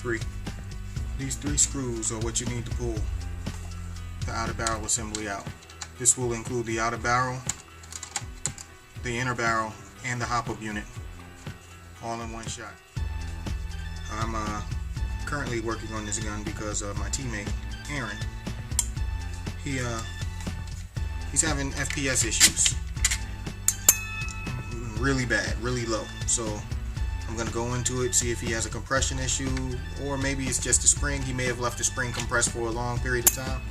three. These three screws are what you need to pull the outer barrel assembly out. This will include the outer barrel, the inner barrel, and the hop-up unit, all in one shot. I'm currently working on this gun because my teammate Aaron, he's having FPS issues, really bad, really low. So I'm gonna go into it, see if he has a compression issue, or maybe it's just a spring. He may have left the spring compressed for a long period of time.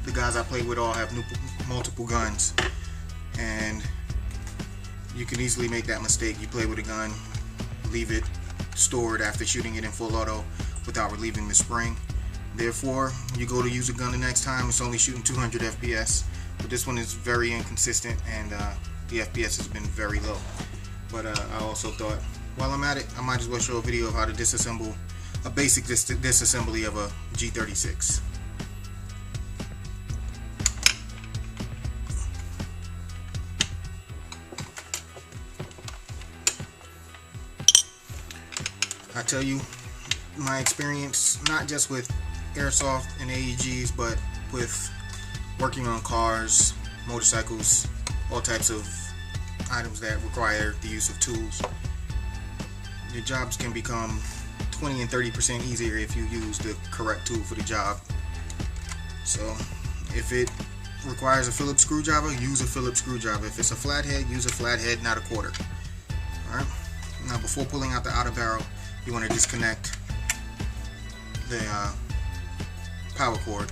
The guys I play with all have multiple guns, and you can easily make that mistake. You play with a gun, leave it stored after shooting it in full auto without relieving the spring. Therefore, you go to use a gun the next time, it's only shooting 200 FPS. But this one is very inconsistent, and the FPS has been very low. But I also thought, while I'm at it, I might as well show a video of how to disassemble a basic disassembly of a G36. I tell you, my experience, not just with airsoft and AEGs, but with working on cars, motorcycles, all types of items that require the use of tools. Your jobs can become 20 and 30% easier if you use the correct tool for the job. So if it requires a Phillips screwdriver, use a Phillips screwdriver. If it's a flathead, use a flathead, not a quarter. Alright. Now before pulling out the outer barrel, you want to disconnect the power cord.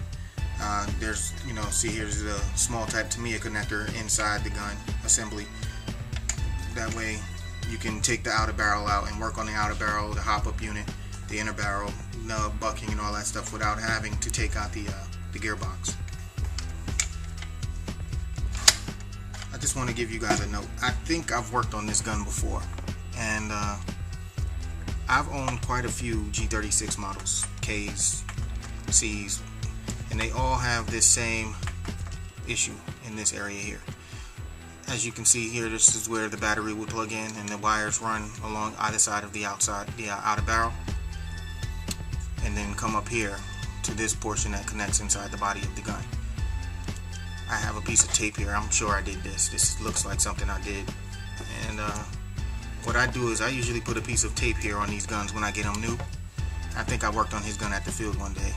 There's, see here's a small type Tamiya connector inside the gun assembly. That way you can take the outer barrel out and work on the outer barrel, the hop-up unit, the inner barrel, nub, bucking, and all that stuff without having to take out the gearbox. I just want to give you guys a note. I think I've worked on this gun before, and I've owned quite a few G36 models, Ks, Cs, and they all have this same issue in this area here. As you can see here, this is where the battery will plug in and the wires run along either side of the outer barrel, and then come up here to this portion that connects inside the body of the gun. I have a piece of tape here. I'm sure I did this. This looks like something I did. And what I do is I usually put a piece of tape here on these guns when I get them new. I think I worked on his gun at the field one day.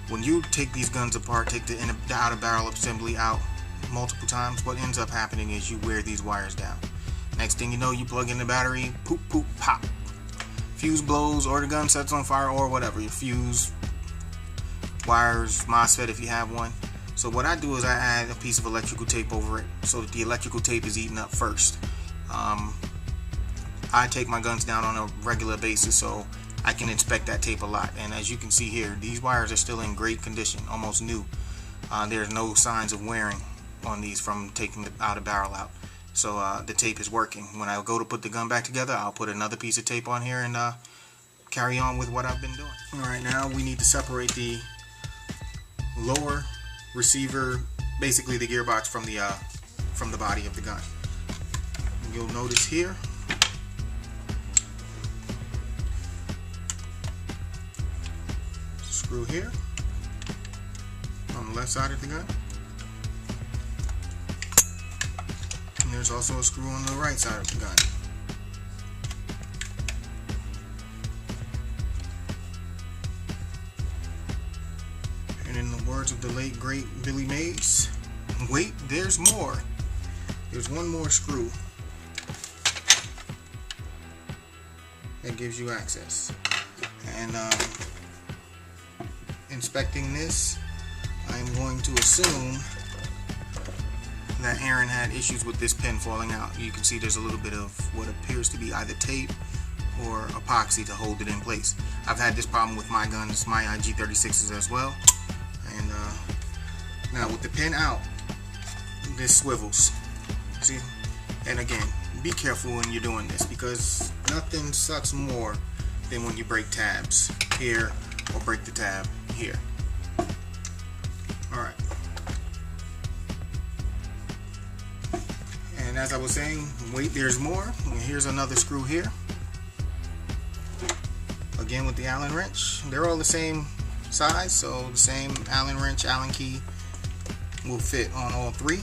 When you take these guns apart, take the outer barrel assembly out multiple times, what ends up happening is you wear these wires down. Next thing you know, you plug in the battery, poop, poop, pop. Fuse blows, or the gun sets on fire, or whatever. Your fuse, wires, MOSFET if you have one. So what I do is I add a piece of electrical tape over it so that the electrical tape is eaten up first. I take my guns down on a regular basis so I can inspect that tape a lot, and as you can see here, these wires are still in great condition, almost new. There's no signs of wearing on these from taking the outer barrel out. So the tape is working. When I go to put the gun back together, I'll put another piece of tape on here and carry on with what I've been doing. Alright, now we need to separate the lower receiver, basically the gearbox, from the body of the gun. You'll notice here, screw here on the left side of the gun, and there's also a screw on the right side of the gun. And in the words of the late great Billy Mays, wait, there's more. There's one more screw that gives you access. And inspecting this, I'm going to assume that Aaron had issues with this pin falling out. You can see there's a little bit of what appears to be either tape or epoxy to hold it in place. I've had this problem with my guns, my G36s as well. And now with the pin out, this swivels. See? And again, be careful when you're doing this, because nothing sucks more than when you break tabs here or break the tab here. Alright. And as I was saying, wait, there's more. Here's another screw here. Again with the Allen wrench. They're all the same size, so the same Allen wrench, Allen key will fit on all three.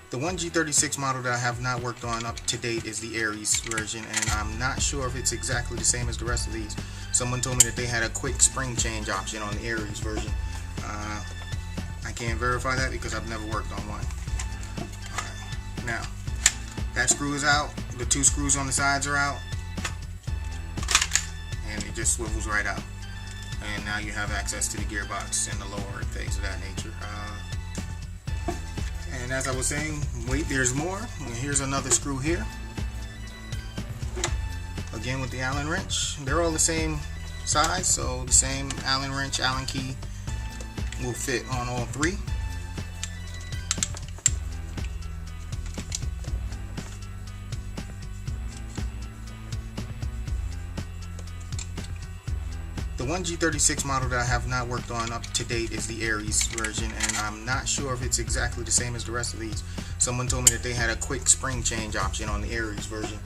The one G36 model that I have not worked on up to date is the Aries version, and I'm not sure if it's exactly the same as the rest of these. Someone told me that they had a quick spring change option on the Aries version. I can't verify that because I've never worked on one. Alright, now that screw is out, the two screws on the sides are out, and it just swivels right out. And now you have access to the gearbox and the lower things of that nature. And as I was saying, wait, there's more. And here's another screw here. Again with the Allen wrench. They're all the same size, so the same Allen wrench, Allen key will fit on all three. The one G36 model that I have not worked on up to date is the Aries version, and I'm not sure if it's exactly the same as the rest of these. Someone told me that they had a quick spring change option on the Aries version.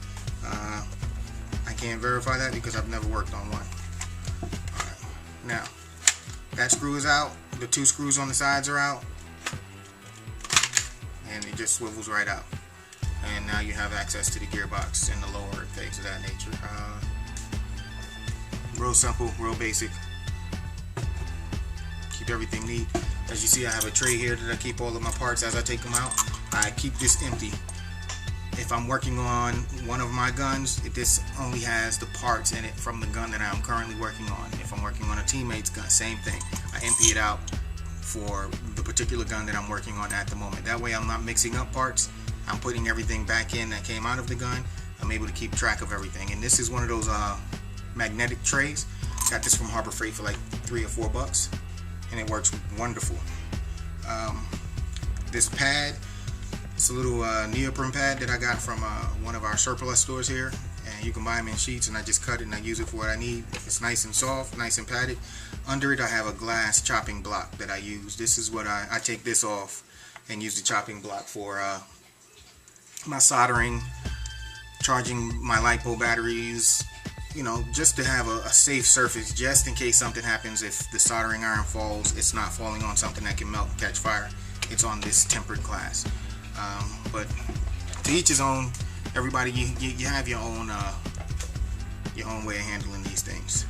I can't verify that because I've never worked on one. Alright, now that screw is out, the two screws on the sides are out, and it just swivels right out. And now you have access to the gearbox and the lower things of that nature. Real simple, real basic. Keep everything neat. As you see, I have a tray here that I keep all of my parts as I take them out. I keep this empty. If I'm working on one of my guns, this only has the parts in it from the gun that I'm currently working on. If I'm working on a teammate's gun, same thing. I empty it out for the particular gun that I'm working on at the moment. That way I'm not mixing up parts. I'm putting everything back in that came out of the gun. I'm able to keep track of everything. And this is one of those magnetic trays. Got this from Harbor Freight for like $3 or $4, and it works wonderful. This pad, it's a little neoprene pad that I got from one of our surplus stores here, and you can buy them in sheets, and I just cut it and I use it for what I need. It's nice and soft, nice and padded. Under it I have a glass chopping block that I use. This is what I take this off and use the chopping block for my soldering, charging my LiPo batteries, you know, just to have a safe surface, just in case something happens. If the soldering iron falls, it's not falling on something that can melt and catch fire. It's on this tempered glass. But to each his own. Everybody, you have your own way of handling these things.